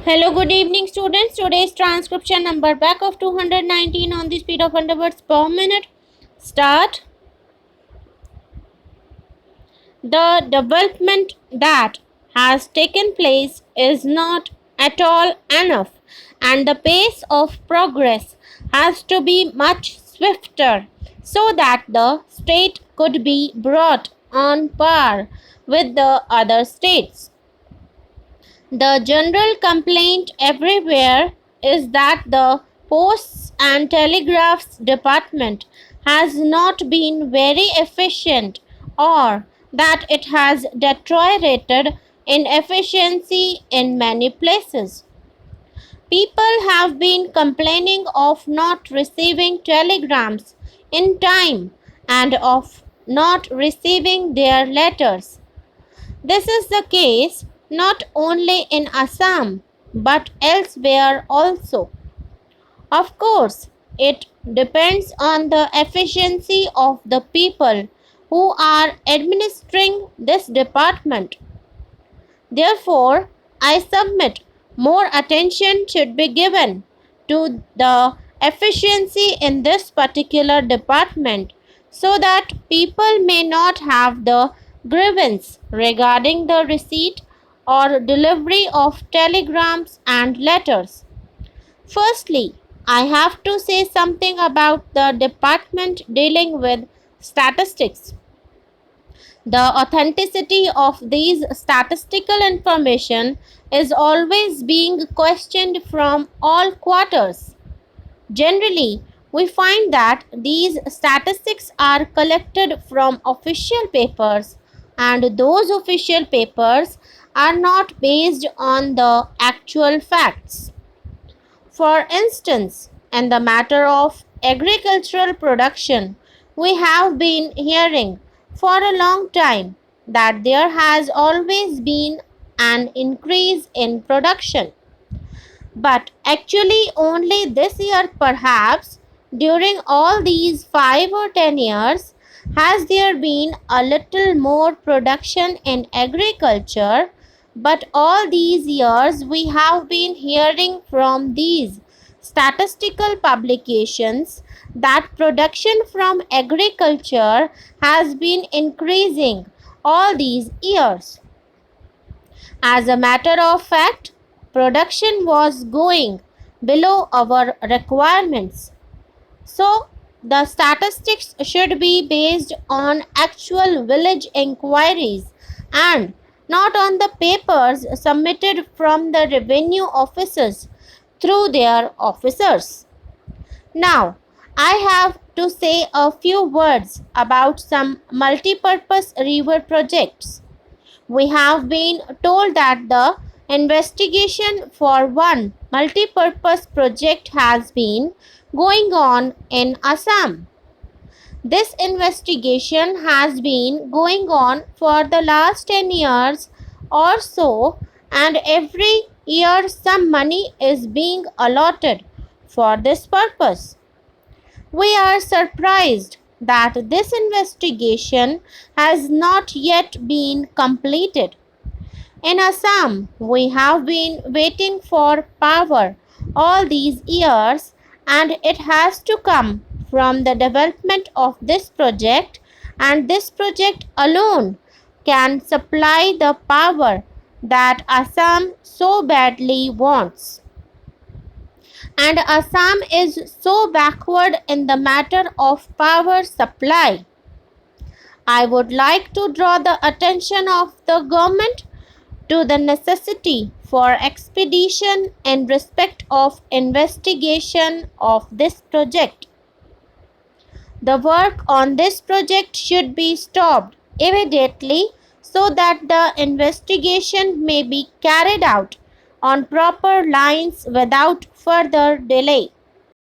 Hello, good evening, students. Today's transcription number back of 219 on the speed of 100 words per minute. Start. The development that has taken place is not at all enough, and the pace of progress has to be much swifter so that the state could be brought on par with the other states. The general complaint everywhere is that the Posts and Telegraphs Department has not been very efficient, or that it has deteriorated in efficiency in many places. People have been complaining of not receiving telegrams in time and of not receiving their letters. This is the case not only in Assam but elsewhere also. Of course, it depends on the efficiency of the people who are administering this department. Therefore, I submit more attention should be given to the efficiency in this particular department so that people may not have the grievance regarding the receipt or delivery of telegrams and letters. Firstly, I have to say something about the department dealing with statistics. The authenticity of these statistical information is always being questioned from all quarters. Generally, we find that these statistics are collected from official papers, and those official papers are not based on the actual facts. For instance, in the matter of agricultural production, we have been hearing for a long time that there has always been an increase in production. But actually, only this year, perhaps, during all these 5 or 10 years, has there been a little more production in agriculture. But all these years, we have been hearing from these statistical publications that production from agriculture has been increasing all these years. As a matter of fact, production was going below our requirements. So, the statistics should be based on actual village inquiries and not on the papers submitted from the revenue officers through their officers. Now, I have to say a few words about some multi-purpose river projects. We have been told that the investigation for one multi-purpose project has been going on in Assam. This investigation has been going on for the last 10 years or so, and every year some money is being allotted for this purpose. We are surprised that this investigation has not yet been completed. In Assam, we have been waiting for power all these years, and it has to come from the development of this project, and this project alone can supply the power that Assam so badly wants. And Assam is so backward in the matter of power supply. I would like to draw the attention of the government to the necessity for expedition in respect of investigation of this project. The work on this project should be stopped immediately so that the investigation may be carried out on proper lines without further delay.